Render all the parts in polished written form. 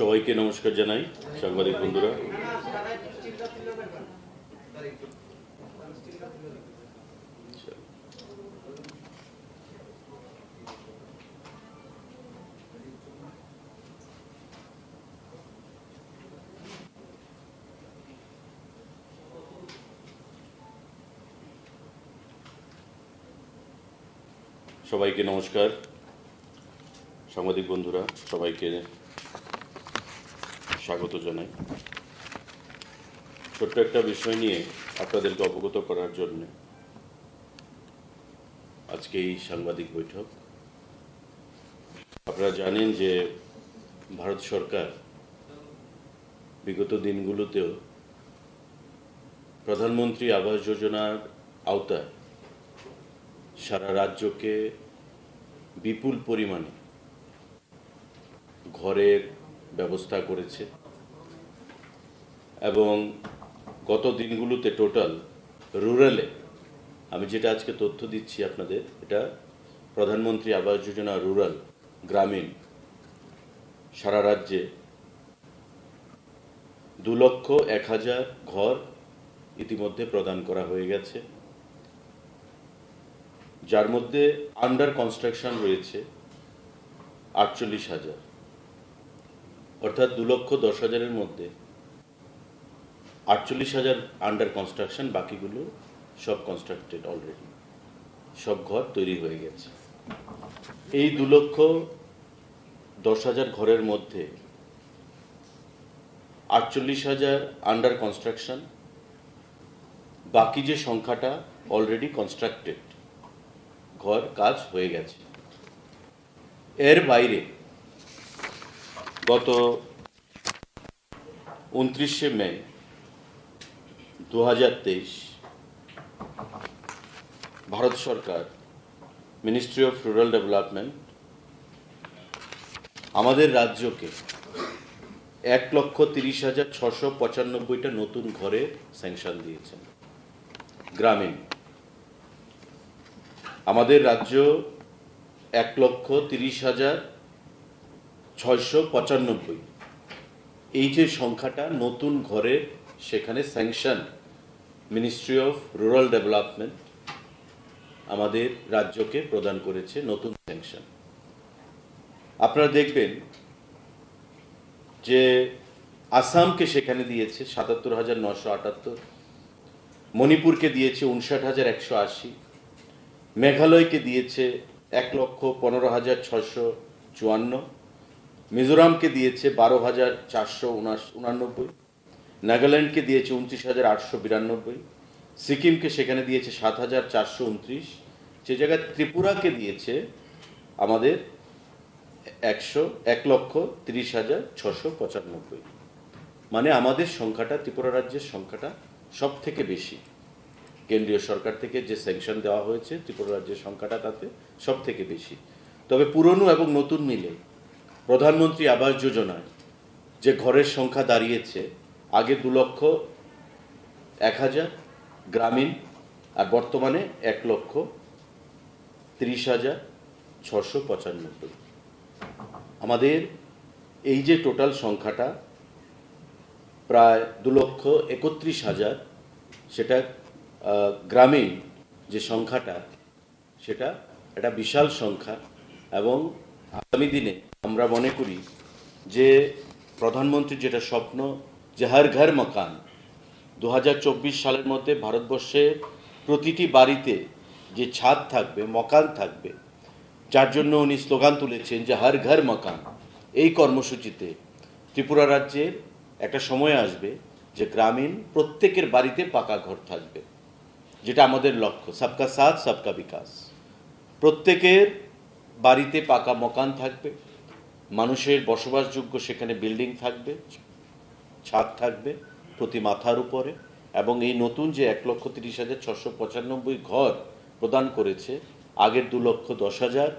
সবাইকে নমস্কার জানাই। সাংবাদিক বন্ধুরা, সবাইকে নমস্কার। সাংবাদিক বন্ধুরা, সবাইকে স্বাগত জানাই। ছোট্ট একটা বিষয় নিয়ে আপনাদেরকে অবগত করার জন্য আজকে এই সাংবাদিক বৈঠক। আপনারা জানেন যে ভারত সরকার বিগত দিনগুলোতেও প্রধানমন্ত্রী আবাস যোজনার আওতায় সারা রাজ্যকে বিপুল পরিমাণে ঘরের ব্যবস্থা করেছে এবং গত দিনগুলোতে টোটাল রুরালে, আমি যেটা আজকে তথ্য দিচ্ছি আপনাদের, এটা প্রধানমন্ত্রী আবাস যোজনা রুরাল, গ্রামীণ, সারা রাজ্যে 2,01,000 ঘর ইতিমধ্যে প্রদান করা হয়ে গেছে, যার মধ্যে আন্ডার কনস্ট্রাকশন রয়েছে 48,000, অর্থাৎ 2,10,000-এর মধ্যে 48,000 আন্ডার কনস্ট্রাকশন, বাকিগুলো সব কনস্ট্রাক্টেড অলরেডি, সব ঘর তৈরি হয়ে গেছে। এই 2,10,000 ঘরের মধ্যে 48,000 আন্ডার কনস্ট্রাকশন, বাকি যে সংখ্যাটা অলরেডি কনস্ট্রাক্টেড ঘর কাজ হয়ে গেছে। এর বাইরে গত 29শে মে 2023 ভারত সরকার, মিনিস্ট্রি অফ রুরাল ডেভেলপমেন্ট, আমাদের রাজ্যকে 1,30,695টা নতুন ঘরে স্যাংশন দিয়েছেন। গ্রামীণ আমাদের রাজ্য 1,30,695, এই যে সংখ্যাটা নতুন ঘরে, সেখানে sanction ministry of rural development আমাদের রাজ্যকে প্রদান করেছে নতুন স্যাংশন। আপনারা দেখবেন যে আসামকে সেখানে দিয়েছে 77,978, মণিপুরকে দিয়েছে 59,180, মেঘালয়কে দিয়েছে 1,15,654, মিজোরামকে দিয়েছে 12,489, নাগাল্যান্ডকে দিয়েছে 29,892, সিকিমকে সেখানে দিয়েছে 7,429, সে জায়গায় ত্রিপুরাকে দিয়েছে আমাদের 1,30,695। মানে আমাদের সংখ্যাটা, ত্রিপুরা রাজ্যের সংখ্যাটা সব থেকে বেশি। কেন্দ্রীয় সরকার থেকে যে স্যাংশন দেওয়া হয়েছে ত্রিপুরা রাজ্যের সংখ্যাটা তাতে সব থেকে বেশি। তবে পুরনো এবং নতুন মিলে প্রধানমন্ত্রী আবাস যোজনায় যে ঘরের সংখ্যা দাঁড়িয়েছে, আগে 2,01,000 গ্রামীণ, আর বর্তমানে 1,30,695। আমাদের এই যে টোটাল সংখ্যাটা প্রায় 2,31,000, সেটা গ্রামীণ যে সংখ্যাটা, সেটা একটা বিশাল সংখ্যা। এবং আগামী দিনে আমরা মনে করি যে প্রধানমন্ত্রীর যেটা স্বপ্ন, যে হর ঘর মকান, 2024 সালের মধ্যে ভারতবর্ষে প্রতিটি বাড়িতে যে ছাদ থাকবে, মকান থাকবে, যার জন্য উনি স্লোগান তুলেছেন যে হর ঘর মকান। এই কর্মসূচিতে ত্রিপুরা রাজ্যের একটা সময় আসবে যে গ্রামীণ প্রত্যেকের বাড়িতে পাকা ঘর থাকবে, যেটা আমাদের লক্ষ্য, সবকা সাথ সবকা বিকাশ। প্রত্যেকের বাড়িতে পাকা মকান থাকবে, মানুষের বসবাসযোগ্য সেখানে বিল্ডিং থাকবে, ছাদ থাকবে প্রতি মাথার উপরে। এবং এই নতুন যে 1,30,695 ঘর প্রদান করেছে, আগের 2,10,000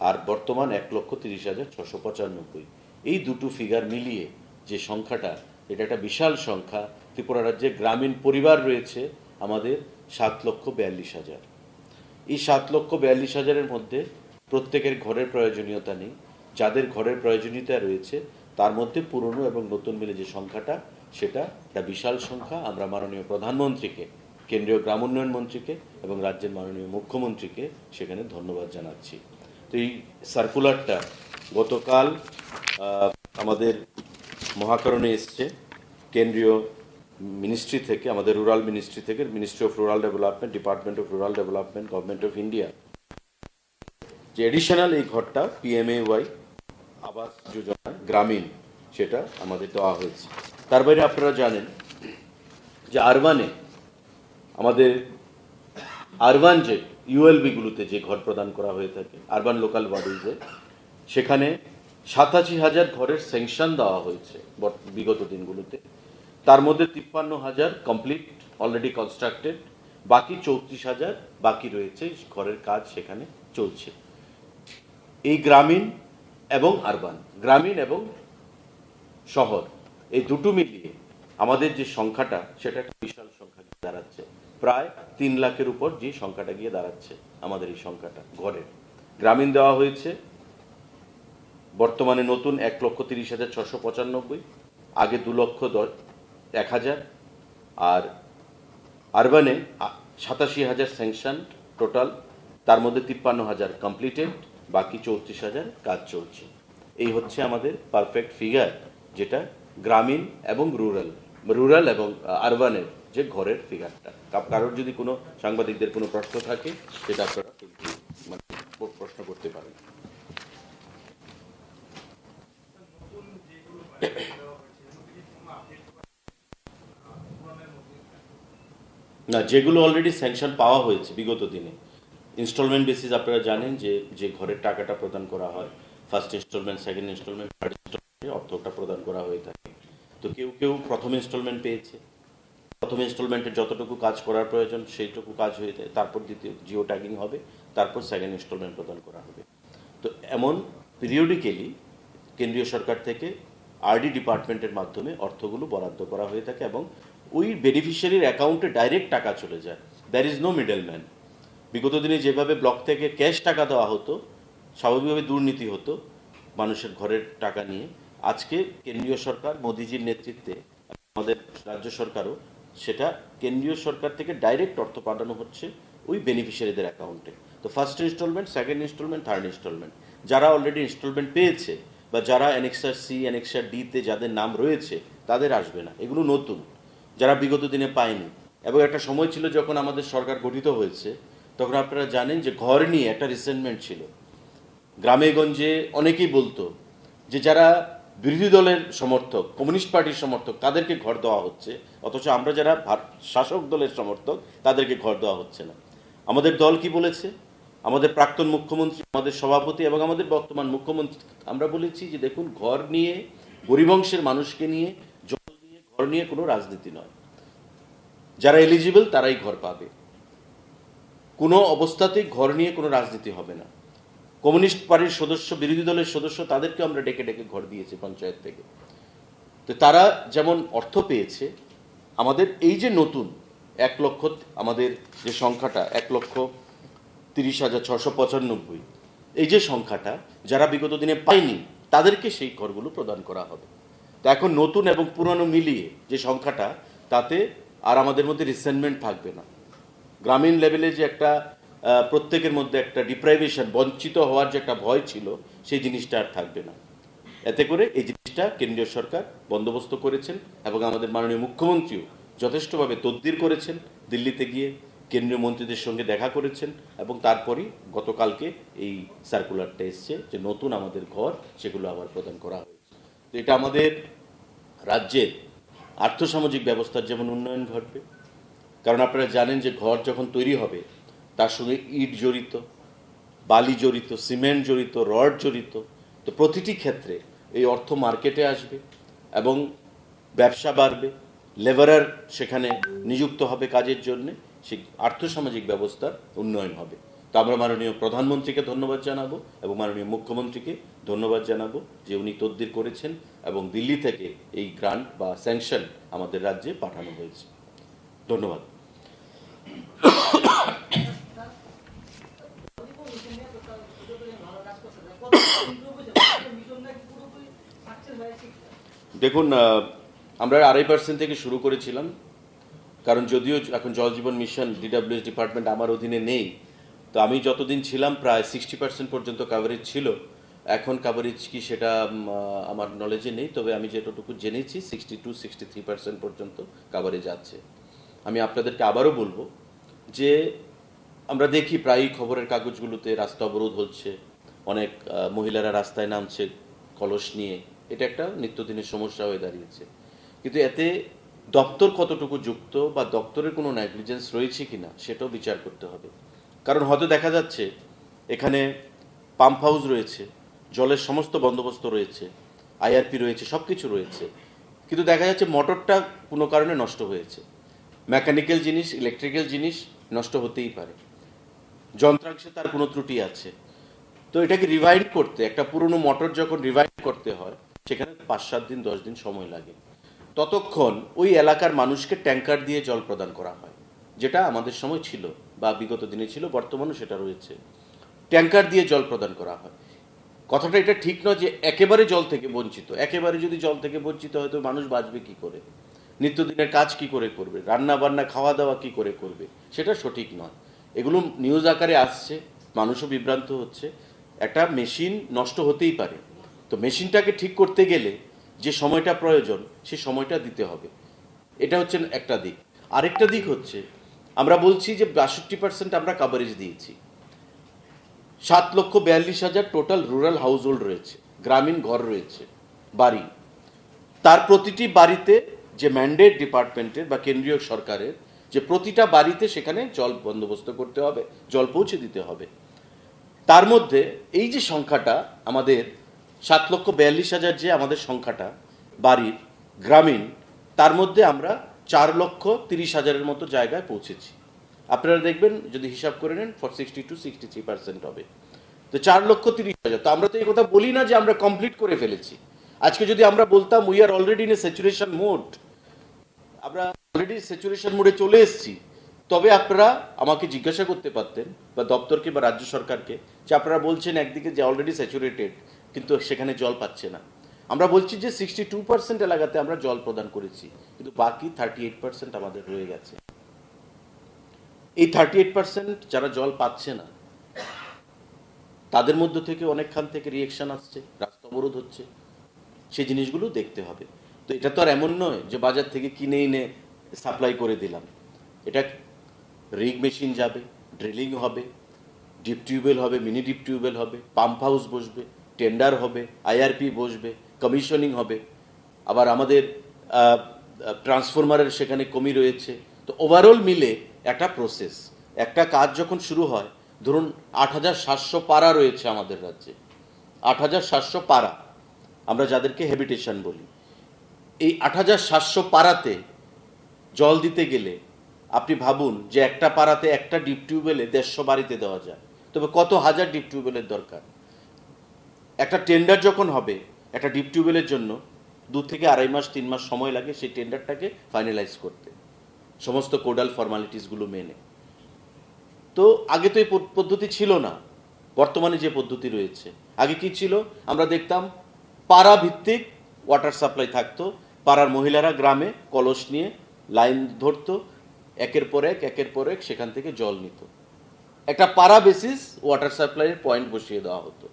আর বর্তমান 1,30,695, এই দুটো ফিগার মিলিয়ে যে সংখ্যাটা, এটা একটা বিশাল সংখ্যা। ত্রিপুরা রাজ্যে গ্রামীণ পরিবার রয়েছে আমাদের 7,42,000। এই 7,42,000-এর মধ্যে প্রত্যেকের ঘরের প্রয়োজনীয়তা নেই। যাদের ঘরের প্রয়োজনীয়তা রয়েছে তার মধ্যে পুরনো এবং নতুন মিলে যে সংখ্যাটা সেটা একটা বিশাল সংখ্যা। আমরা মাননীয় প্রধানমন্ত্রীকে, কেন্দ্রীয় গ্রাম উন্নয়ন মন্ত্রীকে এবং রাজ্যের মাননীয় মুখ্যমন্ত্রীকে সেখানে ধন্যবাদ জানাচ্ছি। তো এই সার্কুলারটা গতকাল আমাদের মহাকরণে এসছে কেন্দ্রীয় মিনিস্ট্রি থেকে, আমাদের রুরাল মিনিস্ট্রি থেকে, ministry of rural development, department of rural development, government of India, যে এডিশনাল এই ঘরটা PMAY আবাস যোজনা গ্রামীণ সেটা আমাদের দেওয়া হয়েছে। তার বাইরে আপনারা জানেন যে আরবানে আমাদের আরবান যে ULB-গুলোতে যে ঘর প্রদান করা হয়ে থাকে, আরবান লোকাল বডিজে, সেখানে 87,000 ঘরের স্যাংশন দেওয়া হয়েছে বিগত দিনগুলোতে। তার মধ্যে 53,000 কমপ্লিট, অলরেডি কনস্ট্রাক্টেড, বাকি 34,000 বাকি রয়েছে, ঘরের কাজ সেখানে চলছে। এই গ্রামীণ এবং আরবান, গ্রামীণ এবং শহর, এই দুটো মিলিয়ে আমাদের যে সংখ্যাটা সেটা একটা বিশাল সংখ্যা গিয়ে দাঁড়াচ্ছে, প্রায় 3 লাখের উপর যে সংখ্যাটা গিয়ে দাঁড়াচ্ছে আমাদের এই সংখ্যাটা ঘরের। গ্রামীণ দেওয়া হয়েছে বর্তমানে নতুন 1,30,695, আগে 2,01,000, আর আরবানে 87,000 স্যাংশন টোটাল, তার মধ্যে 53,000 কমপ্লিটেড, বাকি 34,000 কাজ চলছে। এই হচ্ছে আমাদের পারফেক্ট ফিগার, যেটা গ্রামীণ এবং রুরাল এবং আরবানের যে ঘরের ফিগারটা। কারোর যদি কোনো সাংবাদিকদের কোনো প্রশ্ন থাকে সেটা আপনারা মানে প্রশ্ন করতে পারেন। না, যেগুলো অলরেডি স্যাংশন পাওয়া হয়েছে বিগত দিনে, ইনস্টলমেন্ট বেসিস আপনারা জানেন যে ঘরের টাকাটা প্রদান করা হয়, first instalment, second instalment, third ইনস্টলমেন্টে অর্থটা প্রদান করা হয়ে থাকে। তো কেউ কেউ প্রথম ইনস্টলমেন্ট পেয়েছে, প্রথম ইনস্টলমেন্টে যতটুকু কাজ করার প্রয়োজন সেইটুকু কাজ হয়ে যায়, তারপর দ্বিতীয় জিও ট্যাগিং হবে, তারপর সেকেন্ড ইনস্টলমেন্ট প্রদান করা হবে। তো এমন পিরিয়ডিক্যালি কেন্দ্রীয় সরকার থেকে RD ডিপার্টমেন্টের মাধ্যমে অর্থগুলো বরাদ্দ করা হয়ে থাকে এবং ওই বেনিফিশিয়ারির অ্যাকাউন্টে ডাইরেক্ট টাকা চলে যায়। There is no middle man. বিগত দিনে যেভাবে ব্লক থেকে ক্যাশ টাকা দেওয়া হতো, স্বাভাবিকভাবে দুর্নীতি হতো মানুষের ঘরের টাকা নিয়ে, আজকে কেন্দ্রীয় সরকার মোদিজির নেতৃত্বে, আমাদের রাজ্য সরকারও, সেটা কেন্দ্রীয় সরকার থেকে ডাইরেক্ট অর্থ পাঠানো হচ্ছে ওই বেনিফিশিয়ারিদের অ্যাকাউন্টে। তো first instalment, second instalment, third installment, যারা অলরেডি ইনস্টলমেন্ট পেয়েছে বা যারা অ্যানেক্সার C, অ্যানেক্সার D-তে যাদের নাম রয়েছে তাদের আসবে না, এগুলো নতুন, যারা বিগত দিনে পায়নি। এবং একটা সময় ছিল যখন আমাদের সরকার গঠিত হয়েছে, তখন আপনারা জানেন যে ঘর নিয়ে একটা রিসেন্টমেন্ট ছিল। গ্রামে গঞ্জে অনেকেই বলতো যে যারা বিরোধী দলের সমর্থক, কমিউনিস্ট পার্টির সমর্থক, তাদেরকে ঘর দেওয়া হচ্ছে, অথচ আমরা যারা শাসক দলের সমর্থক তাদেরকে ঘর দেওয়া হচ্ছে না। আমাদের দল কি বলেছে? আমাদের প্রাক্তন মুখ্যমন্ত্রী, আমাদের সভাপতি এবং আমাদের বর্তমান মুখ্যমন্ত্রী, আমরা বলেছি যে দেখুন, ঘর নিয়ে, গরিব অংশের মানুষকে নিয়ে, জল নিয়ে, ঘর নিয়ে কোনো রাজনীতি নয়। যারা এলিজিবল তারাই ঘর পাবে, কোনো অবস্থাতেই ঘর নিয়ে কোনো রাজনীতি হবে না। কমিউনিস্ট পার্টির সদস্য, বিরোধী দলের সদস্য, তাদেরকে আমরা ডেকে ডেকে ঘর দিয়েছি পঞ্চায়েত থেকে। তো তারা যেমন অর্থ পেয়েছে, আমাদের এই যে নতুন 1 লক্ষ, আমাদের যে সংখ্যাটা 1,30,695, এই যে সংখ্যাটা যারা বিগত দিনে পায়নি তাদেরকে সেই ঘরগুলো প্রদান করা হবে। তো এখন নতুন এবং পুরনো মিলিয়ে যে সংখ্যাটা, তাতে আর আমাদের মধ্যে রিসেন্টমেন্ট থাকবে না। গ্রামীণ লেভেলে যে একটা প্রত্যেকের মধ্যে একটা ডিপ্রাইভেশন, বঞ্চিত হওয়ার যে একটা ভয় ছিল, সেই জিনিসটা আর থাকবে না। এতে করে এই জিনিসটা কেন্দ্রীয় সরকার বন্দোবস্ত করেছেন এবং আমাদের মাননীয় মুখ্যমন্ত্রীও যথেষ্টভাবে তদবির করেছেন, দিল্লিতে গিয়ে কেন্দ্রীয় মন্ত্রীদের সঙ্গে দেখা করেছেন এবং তারপরই গতকালকে এই সার্কুলারটা এসছে যে নতুন আমাদের ঘর সেগুলো আবার প্রদান করা হয়েছে। তো এটা আমাদের রাজ্যের আর্থসামাজিক ব্যবস্থার যেমন উন্নয়ন ঘটবে, কারণ আপনারা জানেন যে ঘর যখন তৈরি হবে তার সঙ্গে ইট জড়িত, বালি জড়িত, সিমেন্ট জড়িত, রড জড়িত। তো প্রতিটি ক্ষেত্রে এই অর্থ মার্কেটে আসবে এবং ব্যবসা বাড়বে, লেবারার সেখানে নিযুক্ত হবে কাজের জন্যে, সেই আর্থসামাজিক ব্যবস্থার উন্নয়ন হবে। তো আমরা মাননীয় প্রধানমন্ত্রীকে ধন্যবাদ জানাবো এবং মাননীয় মুখ্যমন্ত্রীকে ধন্যবাদ জানাবো যে উনি তদবির করেছেন এবং দিল্লি থেকে এই গ্রান্ট বা স্যাংশন আমাদের রাজ্যে পাঠানো হয়েছে। ধন্যবাদ। দেখুন, আমরা 2.5% থেকে শুরু করেছিলাম, কারণ যদিও এখন জল জীবন মিশন ডিডব্লিউএস ডিপার্টমেন্ট আমার অধীনে নেই, তো আমি যতদিন ছিলাম প্রায় 60% পর্যন্ত কাভারেজ ছিল। এখন কাভারেজ কি সেটা আমার নলেজে নেই, তবে আমি যেটুকু জেনেছি 62-63% পর্যন্ত কাভারেজ আছে। আমি আপনাদেরকে আবারও বলবো যে আমরা দেখি প্রায়ই খবরের কাগজগুলোতে রাস্তা অবরোধ হচ্ছে, অনেক মহিলারা রাস্তায় নামছে কলস নিয়ে। এটা একটা নিত্যদিনের সমস্যা হয়ে দাঁড়িয়েছে, কিন্তু এতে দপ্তর কতটুকু যুক্ত বা দপ্তরের কোনো নেগলিজেন্স রয়েছে কিনা সেটাও বিচার করতে হবে। কারণ হয়তো দেখা যাচ্ছে এখানে পাম্প হাউস রয়েছে, জলের সমস্ত বন্দোবস্ত রয়েছে, আইআরপি রয়েছে, সব কিছু রয়েছে, কিন্তু দেখা যাচ্ছে মোটরটা কোনো কারণে নষ্ট হয়েছে। মেকানিক্যাল জিনিস, ইলেকট্রিক্যাল জিনিস নষ্ট হতেই পারে, যন্ত্রাংশে তার কোনো ত্রুটি আছে। তো এটাকে রিভাইন্ড করতে, একটা পুরনো মোটর যখন রিভাইন্ড করতে হয় সেখানে 5-7 দিন 10 দিন সময় লাগে। ততক্ষণ ওই এলাকার মানুষকে ট্যাঙ্কার দিয়ে জল প্রদান করা হয়, যেটা আমাদের সময় ছিল বা বিগত দিনে ছিল, বর্তমানেও সেটা রয়েছে। ট্যাঙ্কার দিয়ে জল প্রদান করা হয়। কথাটা এটা ঠিক নয় যে একেবারে জল থেকে বঞ্চিত। একেবারে যদি জল থেকে বঞ্চিত হয় তো মানুষ বাঁচবে কি করে, নিত্যদিনের কাজ কি করে করবে, রান্না বান্না খাওয়া দাওয়া কি করে করবে, সেটা সঠিক নয়। এগুলো নিউজ আকারে আসছে, মানুষও বিভ্রান্ত হচ্ছে। একটা মেশিন নষ্ট হতেই পারে, তো মেশিনটাকে ঠিক করতে গেলে যে সময়টা প্রয়োজন সে সময়টা দিতে হবে। এটা হচ্ছে একটা দিক। আরেকটা দিক হচ্ছে, আমরা বলছি যে 62% আমরা কাভারেজ দিয়েছি। 7,42,000 টোটাল রুরাল হাউস হোল্ড রয়েছে, গ্রামীণ ঘর রয়েছে, বাড়ি। তার প্রতিটি বাড়িতে যে ম্যান্ডেট ডিপার্টমেন্টের বা কেন্দ্রীয় সরকারের, যে প্রতিটা বাড়িতে সেখানে জল বন্দোবস্ত করতে হবে, জল পৌঁছে দিতে হবে। তার মধ্যে এই যে সংখ্যাটা আমাদের 7,42,000 যে আমাদের সংখ্যাটা বাড়ির গ্রামীণ, তার মধ্যে আমরা 4,30,000-এর মতো জায়গায় পৌঁছেছি। আপনারা দেখবেন যদি হিসাব করে নেন 62-63% হবে। তো 4,30,000, তো আমরা তো এই কথা বলি না যে আমরা কমপ্লিট করে ফেলেছি। আজকে যদি আমরা বলতাম we are already in a saturation mode, আমরা অলরেডি স্যাচুরেশন মোডে চলে এসেছি, তবে আপনারা আমাকে জিজ্ঞাসা করতে পারতেন বা দপ্তরকে বা রাজ্য সরকারকে যে আপনারা বলছেন একদিকে যে অলরেডি স্যাচুরেটেড, কিন্তু সেখানে জল পাচ্ছে না। আমরা বলছি যে 62% এলাকাতে আমরা জল প্রদান করেছি, কিন্তু বাকি 38% আমাদের রয়ে গেছে। এই 38% যারা জল পাচ্ছে না তাদের মধ্য থেকে অনেকখান থেকে রিয়েকশন আসছে, রাস্তা অবরোধ হচ্ছে, সেই জিনিসগুলো দেখতে হবে। তো এটা তো আর এমন নয় যে বাজার থেকে কিনে এনে সাপ্লাই করে দিলাম। এটা রিগ মেশিন যাবে, ড্রিলিং হবে, ডিপ টিউবওয়েল হবে, মিনি ডিপ টিউবওয়েল হবে, পাম্প হাউস বসবে, টেন্ডার হবে, আইআরপি বসবে, কমিশনিং হবে, আবার আমাদের ট্রান্সফরমারের সেখানে কমি রয়েছে। তো ওভারঅল মিলে একটা প্রসেস, একটা কাজ যখন শুরু হয়, ধরুন 8,700 পাড়া রয়েছে আমাদের রাজ্যে, 8,700 পাড়া আমরা যাদেরকে হ্যাবিটেশন বলি। এই 8,700 পাড়াতে জল দিতে গেলে আপনি ভাবুন যে একটা পাড়াতে একটা ডিপ টিউবওয়েলে 150 বাড়িতে দেওয়া যায়, তবে কত হাজার ডিপ টিউবওয়েলের দরকার। একটা টেন্ডার যখন হবে একটা ডিপ টিউবওয়েলের জন্য 2 থেকে 2.5 মাস 3 মাস সময় লাগে সেই টেন্ডারটাকে ফাইনালাইজ করতে, সমস্ত কোডাল ফর্মালিটিসগুলো মেনে। তো আগে তো এই পদ্ধতি ছিল না, বর্তমানে যে পদ্ধতি রয়েছে। আগে কি ছিল, আমরা দেখতাম পাড়া ভিত্তিক ওয়াটার সাপ্লাই থাকতো, পাড়ার মহিলারা গ্রামে কলস নিয়ে লাইন ধরতো, একের পর এক সেখান থেকে জল নিত, একটা পাড়া বেসিস ওয়াটার সাপ্লাইয়ের পয়েন্ট বসিয়ে দেওয়া হতো।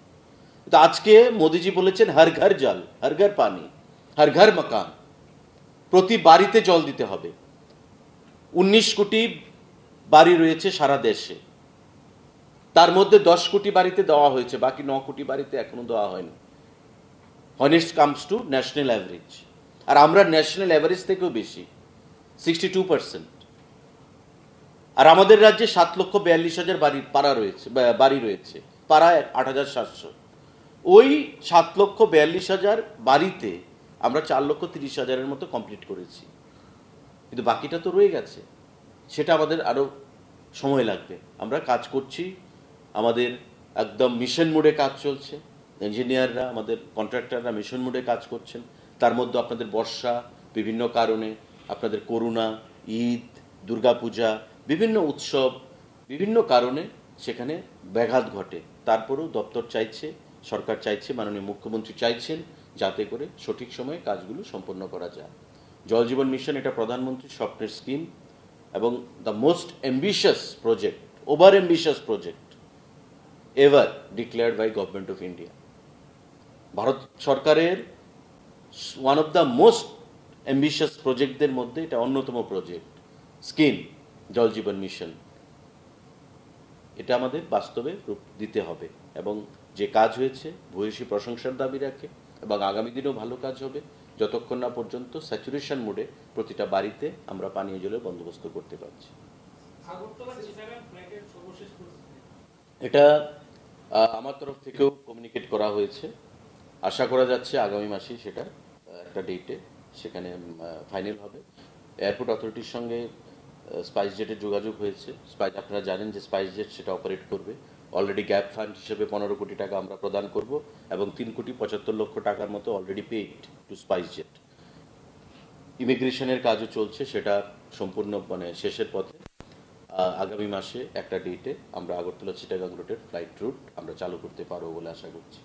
তো আজকে মোদিজি বলেছেন হর ঘর জল, হর ঘর পানি, হর ঘর মকান, প্রতি বাড়িতে জল দিতে হবে। 19 কোটি বাড়ি রয়েছে সারা দেশে, তার মধ্যে 10 কোটি বাড়িতে দেওয়া হয়েছে, বাকি 9 কোটি বাড়িতে এখনো দেওয়া হয়নি। when it comes to national average, আর আমরা ন্যাশনাল অ্যাভারেজ থেকেও বেশি, 62%। আর আমাদের রাজ্যে 7,42,000 পাড়া রয়েছে, বাড়ি রয়েছে, পাড়ায় 8,700। ওই 7,42,000 বাড়িতে আমরা 4,30,000-এর মতো কমপ্লিট করেছি, কিন্তু বাকিটা তো রয়ে গেছে, সেটা আমাদের আরো সময় লাগবে। আমরা কাজ করছি, আমাদের একদম মিশন মোডে কাজ চলছে, ইঞ্জিনিয়াররা আমাদের কন্ট্রাক্টররা মিশন মোডে কাজ করছেন। তার মধ্যে আপনাদের বর্ষা, বিভিন্ন কারণে আপনাদের করোনা, ঈদ, দুর্গাপূজা, বিভিন্ন উৎসব, বিভিন্ন কারণে সেখানে ব্যাঘাত ঘটে। তারপরেও দপ্তর চাইছে, সরকার চাইছে, মাননীয় মুখ্যমন্ত্রী চাইছেন যাতে করে সঠিক সময়ে কাজগুলো সম্পন্ন করা যায়। জল জীবন মিশন এটা প্রধানমন্ত্রীর স্বপ্নের স্কিম এবং the most ambitious project, over ambitious project ever declared by government of India. ভারত সরকারের one of the most ambitious প্রজেক্টদের মধ্যে এটা অন্যতম প্রজেক্ট, স্কিম জল জীবন মিশন। এটা আমাদের বাস্তবে রূপ দিতে হবে এবং যে কাজ হয়েছে ভূয়সী প্রশংসার দাবি রাখে এবং আগামী দিনেও ভালো কাজ হবে যতক্ষণ না পর্যন্ত স্যাচুরেশন মোডে প্রতিটা বাড়িতে আমরা পানীয় জলের বন্দোবস্ত করতে পারছি। এটা আমার তরফ থেকেও কমিউনিকেট করা হয়েছে। আশা করা যাচ্ছে আগামী মাসে সেটা একটা ডেটে সেখানে ফাইনাল হবে। এয়ারপোর্ট অথরিটির সঙ্গে স্পাইস জেটের যোগাযোগ হয়েছে। আপনারা জানেন যে স্পাইস জেট সেটা অপারেট করবে। অলরেডি গ্যাপ ফান্ড হিসেবে 15 কোটি টাকা আমরা প্রদান করব এবং 3,75,00,000 টাকার মতো already paid to SpiceJet. ইমিগ্রেশনের কাজও চলছে, সেটা সম্পূর্ণ শেষের পথে। আগামী মাসে একটা ডেটে আমরা আগরতলা চিটাগাং রুটের ফ্লাইট রুট আমরা চালু করতে পারবো বলে আশা করছি।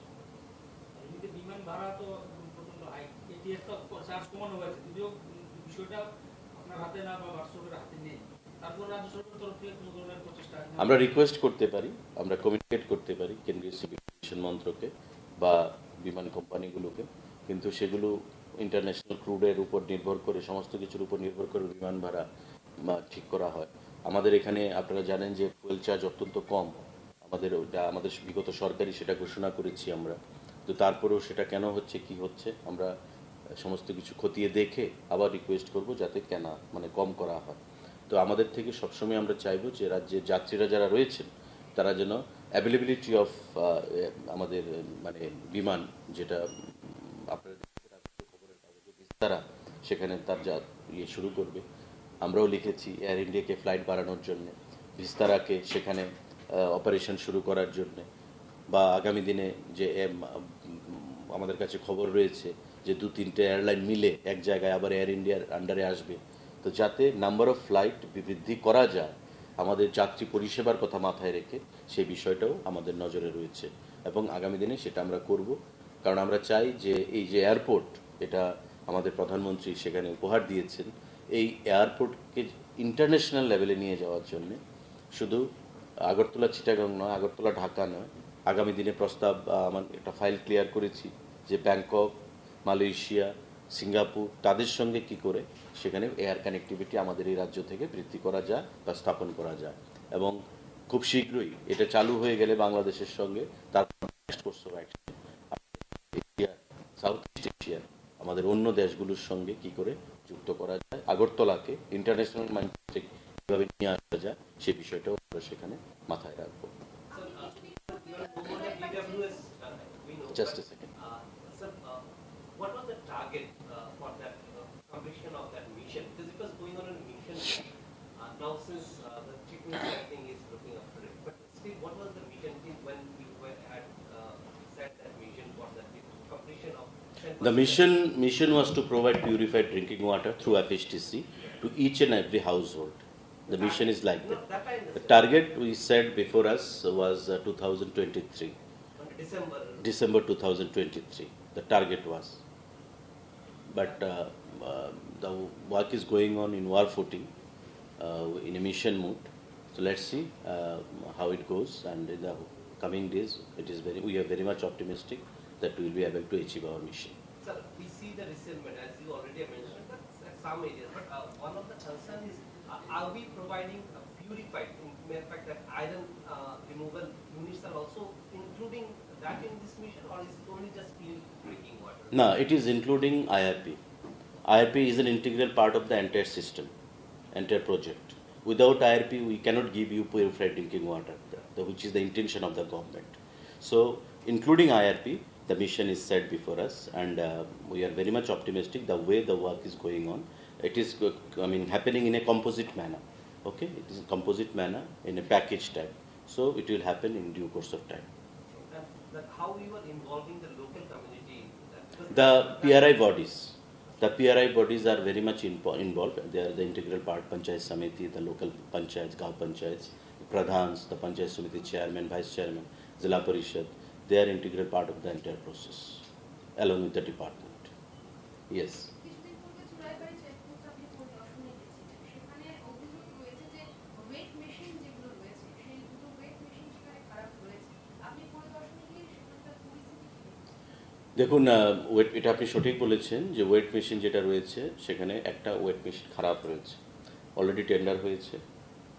বিমান ভাড়া তো প্রচন্ড হাই, এটিএস তো চার্জ কমানো হয়েছে, যদিও বিষয়টা আপনার হাতে না বা বাস্তবের হাতে নেই। তারপর রাজ্য সরকারের তরফ থেকে কোনো ধরনের প্রচেষ্টা আমরা রিকোয়েস্ট করতে পারি, আমরা কমিউনিকেট করতে পারি কেন্দ্রীয় সিভিল এভিয়েশন মন্ত্রকে বা বিমান কোম্পানিগুলোকে, কিন্তু সেগুলো ইন্টারন্যাশনাল ক্রুডের উপর নির্ভর করে, সমস্ত কিছুর উপর নির্ভর করে বিমান ভাড়া ঠিক করা হয়। আমাদের এখানে আপনারা জানেন যে ফুয়েল চার্জ অত্যন্ত কম, আমাদের বিগত সরকারি সেটা ঘোষণা করেছি আমরা, তো তারপরেও সেটা কেন হচ্ছে কি হচ্ছে আমরা সমস্ত কিছু খতিয়ে দেখে আবার রিকোয়েস্ট করব যাতে কেনা কম করা হয়। তো আমাদের থেকে সবসময় আমরা চাইবো যে রাজ্যের যাত্রীরা যারা রয়েছেন তারা যেন অ্যাভেলেবিলিটি অফ আমাদের বিমান, যেটা আপনারা খবরের কাগজে বিস্তারা সেখানে তার যা শুরু করবে। আমরাও লিখেছি এয়ার ইন্ডিয়াকে ফ্লাইট বাড়ানোর জন্য, বিস্তারাকে সেখানে অপারেশন শুরু করার জন্য, বা আগামী দিনে যে আমাদের কাছে খবর রয়েছে যে 2-3টে এয়ারলাইন মিলে এক জায়গায় আবার এয়ার ইন্ডিয়ার আন্ডারে আসবে। তো যাতে নাম্বার অফ ফ্লাইট বৃদ্ধি করা যায়, আমাদের যাত্রী পরিষেবার কথা মাথায় রেখে সেই বিষয়টাও আমাদের নজরে রয়েছে এবং আগামী দিনে সেটা আমরা করব। কারণ আমরা চাই যে এই যে এয়ারপোর্ট, এটা আমাদের প্রধানমন্ত্রী সেখানে উপহার দিয়েছেন, এই এয়ারপোর্টকে ইন্টারন্যাশনাল লেভেলে নিয়ে যাওয়ার জন্য শুধু আগরতলা চিটাগাং নয়, আগরতলা ঢাকা নয়, আগামী দিনে প্রস্তাব আমার একটা ফাইল ক্লিয়ার করেছি যে ব্যাংকক, মালয়েশিয়া, সিঙ্গাপুর তাদের সঙ্গে কি করে সেখানে এয়ার কানেক্টিভিটি আমাদের এই রাজ্য থেকে বৃদ্ধি করা যায় বা স্থাপন করা যায়। এবং খুব শীঘ্রই এটা চালু হয়ে গেলে বাংলাদেশের সঙ্গে তারপর এশিয়া, সাউথ ইস্ট এশিয়া আমাদের অন্য দেশগুলোর সঙ্গে কি করে যুক্ত করা যায়, আগরতলাকে ইন্টারন্যাশনাল মাইন্ডসেটে কীভাবে নিয়ে আসা যায় সে বিষয়টাও আমরা সেখানে মাথায় রাখবো। Just a second. Sir, what was the target for that completion of that mission? Because it was going on a mission now since the treatment everything is looking after it. But still, what was the mission when we had set that mission for that completion of? The mission was to provide purified drinking water through FHTC to each and every household. The mission is like that. The target we set before us was 2023. December 2023, the target was. But the work is going on in war footing, in a mission mode. So let's see how it goes, and in the coming days, we are very much optimistic that we will be able to achieve our mission. Sir, we see the resettlement, as you already mentioned, but some areas. But one of the concern is, are we providing a purified, in matter of fact, that iron removal units are also including that in this mission, or is it only just clean drinking water? No, it is including IRP. IRP is an integral part of the entire system, entire project. Without IRP, we cannot give you purified drinking water, which is the intention of the government. So, including IRP, the mission is set before us, and we are very much optimistic the way the work is going on. It is, happening in a composite manner. Okay, it is a composite manner in a package type. So, it will happen in due course of time. That how we were involving the local community in that? The PRI bodies are very much involved. They are the integral part. Panchayat Samiti, the local panchayats, Gaon panchayats, Pradhans, the Panchayat Samiti chairman, vice chairman, Zilla Parishad, they are integral part of the entire process. along with the department. Yes. কিছুদিন পূর্বে Churaibari checkpost আপনি পরিদর্শনে গেছিলেন, সেখানে অভিযোগ রয়েছে যে weight machine যেগুলো রয়েছে সেই দুটো ওয়েট মেশিন সেখানে খারাপ রয়েছে। আপনি পরিদর্শনে গিয়ে সেখানকার পরিস্থিতি কি দেখেছেন? দেখুন, এটা আপনি সঠিক বলেছেন যে ওয়েট মেশিন যেটা রয়েছে সেখানে একটা ওয়েট মেশিন খারাপ রয়েছে। অলরেডি টেন্ডার হয়েছে,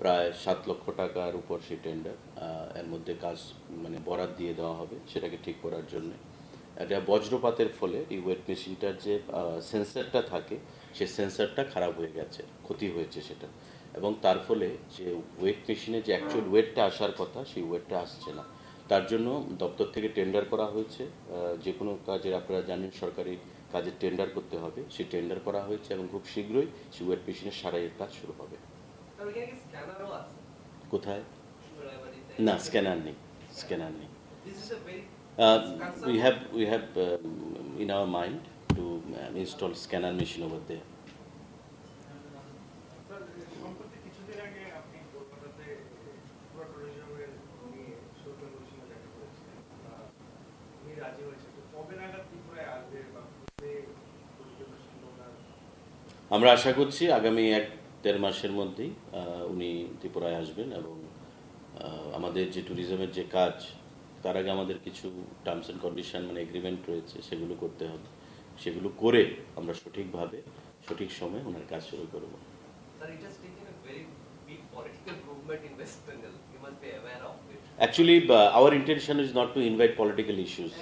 প্রায় 7 লক্ষ টাকার উপর সেই টেন্ডার। এর মধ্যে কাজ মানে বরাদ দিয়ে দেওয়া হবে সেটাকে ঠিক করার জন্য। এটা বজ্রপাতের ফলে এই ওয়েট মেশিনটার যে সেন্সারটা থাকে সেই সেন্সারটা খারাপ হয়ে গেছে, ক্ষতি হয়েছে সেটা, এবং তার ফলে যে ওয়েট মেশিনে যে অ্যাকচুয়াল ওয়েটটা আসার কথা সেই ওয়েটটা আসছে না। তার জন্য দপ্তর থেকে টেন্ডার করা হয়েছে। যে কোনো কাজের আপনারা জানেন সরকারি কাজের টেন্ডার করতে হবে, সেই টেন্ডার করা হয়েছে এবং খুব শীঘ্রই সেই ওয়েট মেশিনের সারাইয়ের কাজ শুরু হবে। স্যার ওইখানে কি স্ক্যানারও আছে? কোথায়? চুড়াইবাড়িতে? না, স্ক্যানার নেই, স্ক্যানার নেই। This is a very We have in our mind to install scanner machine over there. Sir, সম্প্রতি কিছুদিন আগে আপনি কলকাতাতে পুরো ট্যুরিজমের নিয়ে সৌরভ সিংহ দেখা করেছিলেন, উনি রাজি হয়েছে। তো কবে নাগাদ ত্রিপুরায় আসবে বা কবে পরিদর্শন ওনার? আমরা আশা করছি আগামী 1-1.5 মাসের মধ্যেই উনি ত্রিপুরায় আসবেন এবং আমাদের যে ট্যুরিজমের যে কাজ তার আগে আমাদের কিছু টার্মস অ্যান্ড কন্ডিশন মানে এগ্রিমেন্ট রয়েছে সেগুলো করতে হবে। সেগুলো করে আমরা সঠিকভাবে সঠিক সময়ে ওনার কাজ শুরু করব। Sir, it has taken a very big political movement in West Bengal. You must be aware of it. Actually, our intention is not to invite political issues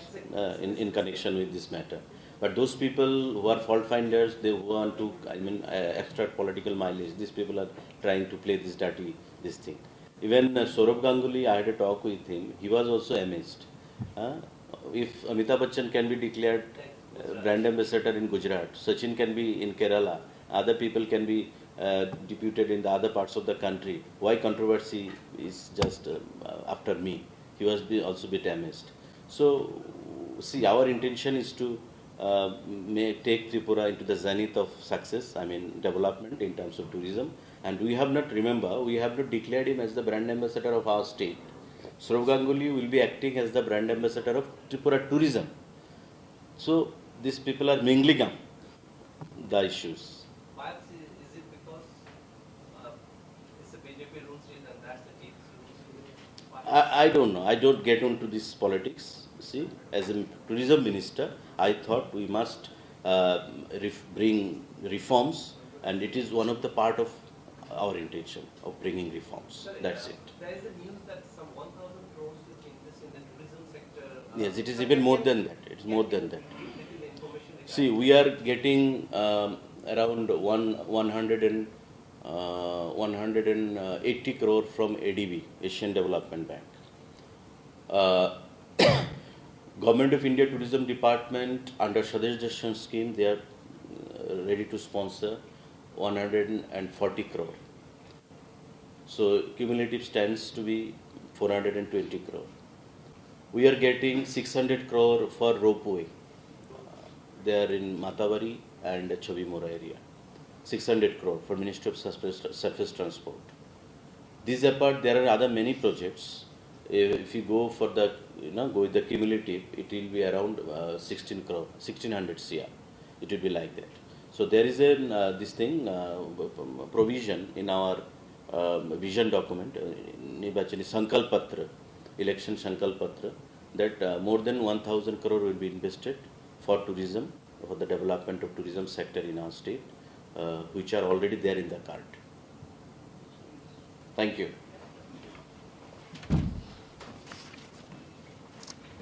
in connection with this matter. But those people who are fault finders, they want to, extract political mileage. These people are trying to play this thing. Even Saurabh Ganguly, I had a talk with him. He was also amazed. If Amitabh Bachchan can be declared brand ambassador in Gujarat, Sachin can be in Kerala, other people can be deputed in the other parts of the country. Why controversy is just after me? He was also bit amazed. So, see, our intention is to take Tripura into the zenith of success, development in terms of tourism. And we have not declared him as the brand ambassador of our state. Saurabh Ganguly will be acting as the brand ambassador of Tripura tourism. So, these people are mingling up the issues. Perhaps is it because it's a BJP rule state and that's the chief's rule? I don't know. I don't get into this politics. See, as a tourism minister, I thought we must bring reforms, and it is one of the part of our intention of bringing reforms. Sir, That's it. There is a news that some 1,000 crores is invest in the tourism sector. Yes, it is even more than that. It's more than that. Little information regarding See, we are getting around 180 crore from ADB, Asian Development Bank. Government of India Tourism Department under Swadesh Darshan scheme, they are ready to sponsor 140 crore. So cumulative stands to be 420 crore. We are getting 600 crore for ropeway. They are in Matavari and Chavimora area. 600 crore for Ministry of Surface Transport. These apart, there are other many projects. If you go for the, go with the cumulative, it will be around 16 crore, 1600 CR. It will be like that. So there is this thing, provision in our vision document, Nirbachani Sankalp Patra, election Sankalp Patra, that more than 1,000 crore will be invested for tourism, for the development of tourism sector in our state, which are already there in the card. Thank you.